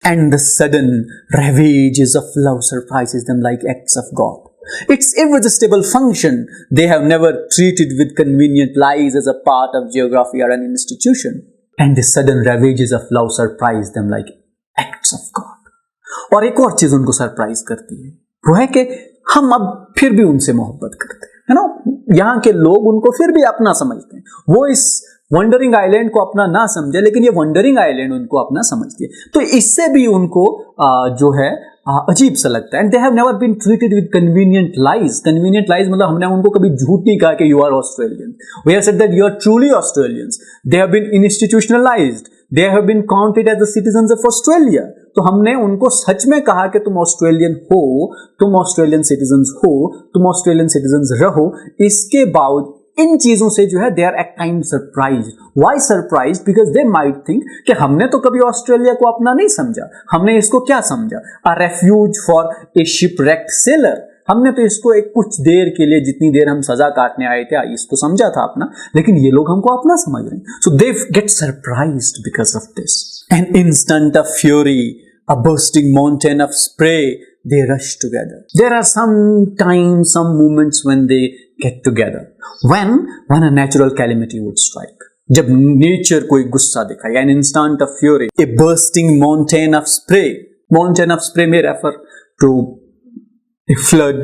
And the sudden ravages of love surprises them like acts of God. Its irresistible function they have never treated with convenient lies as a part of geography or an institution. And the sudden ravages of love surprise them like acts of God. और एक और चीज उनको surprise करती है, वो है कि हम अब फिर भी उनसे मोहब्बत करते हैं, है ना। यहाँ के लोग उनको फिर भी अपना समझते हैं। वो इस वंडरिंग आइलैंड को अपना ना समझे, लेकिन ये वंडरिंग आइलैंड उनको अपना समझती है। तो इससे भी उनको जो है अजीब सा लगता है। And they have never been treated with convenient lies. Convenient lies मतलब हमने उनको कभी झूठ नहीं कहा कि you are Australian. We have said that you are truly Australians. They have been institutionalised, they have been counted as the citizens of Australia. तो हमने उनको सच में कहा कि तुम ऑस्ट्रेलियन हो, तुम ऑस्ट्रेलियन सिटीजंस हो, तुम ऑस्ट्रेलियन सिटीजंस रहो। इसके बावजूद इन चीजों से जो है they are at time surprised. Why surprised? Because they might think कि हमने तो कभी ऑस्ट्रेलिया को अपना नहीं समझा, हमने इसको क्या समझा, अ रेफ्यूज फॉर ए शिपरेक्ट सेलर। हमने तो इसको एक कुछ देर के लिए, जितनी देर हम सजा काटने आए थे, इसको समझा था अपना, लेकिन ये लोग हमको अपना समझ रहे हैं। So they get surprised because of this. An instant of fury, a bursting mountain of spray, they rush together. There are some moments when they get together. When a natural calamity would strike. जब nature कोई गुस्सा दिखाए, an instant of fury, a bursting mountain of spray. Mountain of spray may refer to a flood,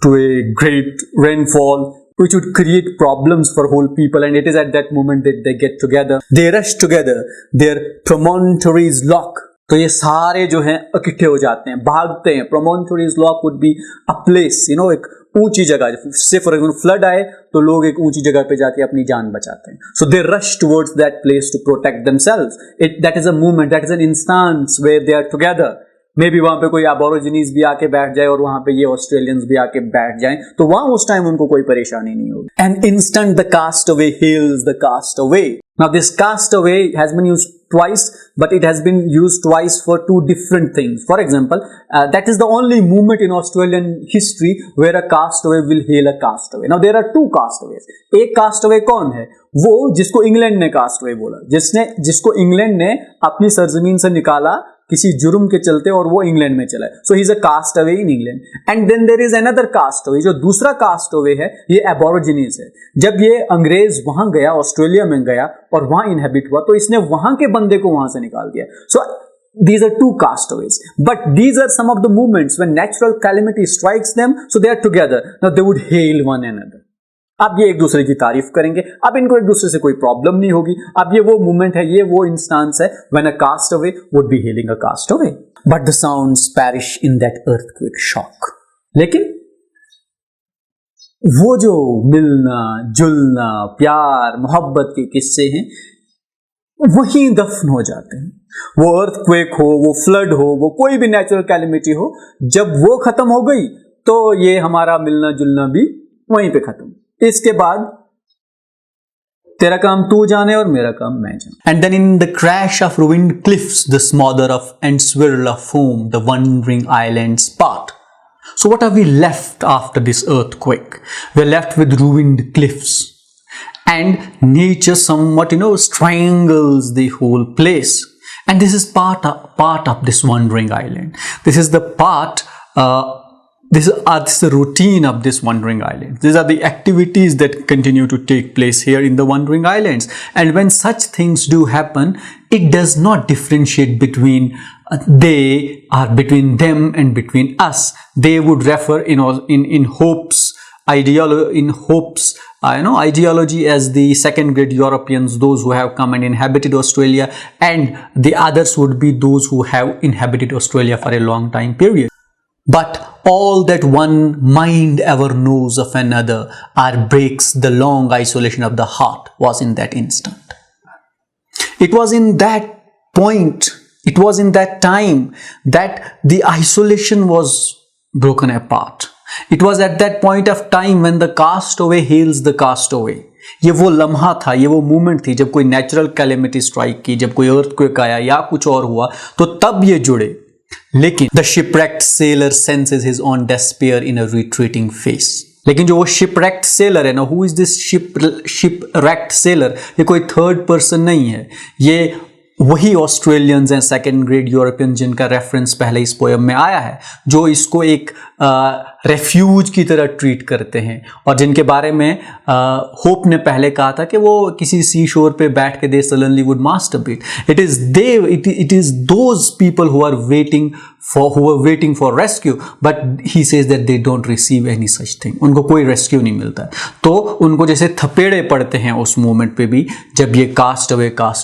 to a great rainfall, which would create problems for whole people, and it is at that moment that they get together. They rush together, their promontories lock. तो ये सारे जो हैं इकट्ठे हो जाते हैं, भागते हैं। promontories lock would be a place, you know, एक ऊंची जगह। से फॉर एग्जाम्पल फ्लड आए तो लोग एक ऊंची जगह पे जाके अपनी जान बचाते हैं। So they rush towards that place to protect themselves. That is a movement, that is an instance where they are together. Maybe वहां पे कोई एबोरिजिनीज भी आके बैठ जाए और वहां पे ये ऑस्ट्रेलियंस भी आके बैठ जाएं, तो वहां उस टाइम उनको कोई परेशानी नहीं होगी। An instant the cast away hails the cast away. Now this cast away has been used twice, but it has been used twice for two different things. For example, that is the only movement in Australian history where a castaway will hail a castaway. Now there are two castaways. एक castaway कौन है? वो जिसको England ने castaway बोला, जिसको England ने अपनी सरजमीन से निकाला किसी जुर्म के चलते और वो इंग्लैंड में चला है। So he is a castaway in England. And then there is another castaway, जो दूसरा कास्टअवे है ये एबोरिजिनीज है। जब ये अंग्रेज वहां गया, ऑस्ट्रेलिया में गया और वहां इनहेबिट हुआ, तो इसने वहां के बंदे को वहां से निकाल दिया। सो these are two castaways, but these are some of the moments when natural calamity strikes them, so they are together. Now they would hail one another. अब ये एक दूसरे की तारीफ करेंगे, अब इनको एक दूसरे से कोई प्रॉब्लम नहीं होगी। अब ये वो मोमेंट है, ये वो इंस्टेंस है when a castaway would be hailing a castaway. But the sounds perish in that earthquake shock. लेकिन वो जो मिलना जुलना प्यार मोहब्बत के किस्से हैं वहीं दफन हो जाते हैं। वो अर्थक्वेक हो, वो फ्लड हो, वो कोई भी नेचुरल कैलेमिटी हो, जब वो खत्म हो गई तो ये हमारा मिलना जुलना भी वहीं पे खत्म। इसके बाद तेरा काम तू जाने और मेरा काम मैं जाने। And then in the crash of ruined cliffs, the smother of and swirl of foam, the wandering islands part. So what are we left after this earthquake? We're left with ruined cliffs. And nature somewhat, strangles the whole place. And this is part of this wandering island. This is the part, this is the routine of this wandering island. These are the activities that continue to take place here in the wandering islands. And when such things do happen, it does not differentiate between between them and between us. They would refer in hopes, ideology as the second grade Europeans, those who have come and inhabited Australia, and the others would be those who have inhabited Australia for a long time period. But all that one mind ever knows of another or breaks the long isolation of the heart was in that instant. It was in that point, it was in that time that the isolation was broken apart. It was at that point of time when the castaway hails the castaway. ये वो लम्हा था, ये वो moment थी जब कोई natural calamity strike की, जब कोई अर्थक्वेक आया या कुछ और हुआ, तो तब ये जुड़े। लेकिन the shipwrecked sailor senses his own despair in a retreating face. लेकिन जो वो shipwrecked sailor है ना, who is this shipwrecked sailor? ये कोई थर्ड पर्सन नहीं है, ये वही Australians and second grade European जिनका रेफरेंस पहले इस पोएम में आया है, जो इसको एक रेफ्यूज की तरह ट्रीट करते हैं और जिनके बारे में होप ने पहले कहा था कि वो किसी सी शोर पे बैठ के they suddenly would masturbate. It is those people who are waiting for rescue, but he says that they don't receive any such thing. उनको कोई रेस्क्यू नहीं मिलता है, तो उनको जैसे थपेड़े पड़ते हैं उस मोमेंट पे भी जब ये कास्ट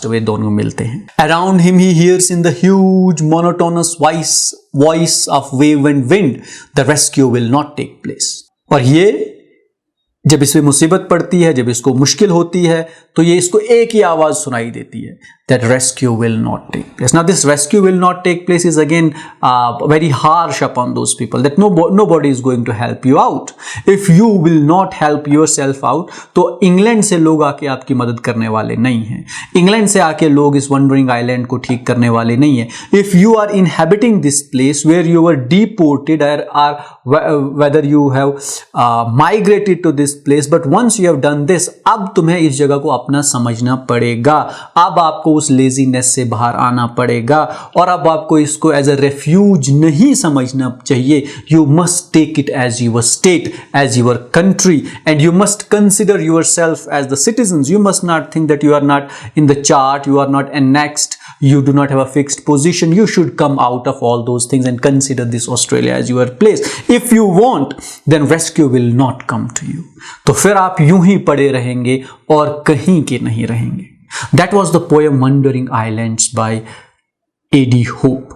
अवे दोनों मिलते हैं। Around him he hears in the huge monotonous voice of wave and wind, the rescue will not take place. और ये जब इस पे मुसीबत पड़ती है, जब इसको मुश्किल होती है, तो ये इसको एक ही आवाज सुनाई देती है, that rescue will not take place. Now this rescue will not take place is again very harsh upon those people, that nobody is going to help you out. If you will not help yourself out, तो England से लोग आके आपकी मदद करने वाले नहीं हैं। इंग्लैंड से आके लोग इस वंडरिंग आइलैंड को ठीक करने वाले नहीं हैं। If you are inhabiting this place where you were deported or whether you have migrated to this place, but once you have done this, अब तुम्हें इस जगह को अपना समझना पड़ेगा। अब आपको उस लेजीनेस से बाहर आना पड़ेगा और अब आपको इसको एज अ रेफ्यूज नहीं समझना चाहिए। You must take it as your state, as your country, and you must consider your self as the citizen. You must not think that you are not in the chart, you are not annexed, you do not have a fixed position. You should come out of all those things and consider this Australia as your place. If you want, then rescue will not come to you. तो फिर आप यूं ही पड़े रहेंगे और कहीं के नहीं रहेंगे। That was the poem Wandering Islands by A.D. Hope.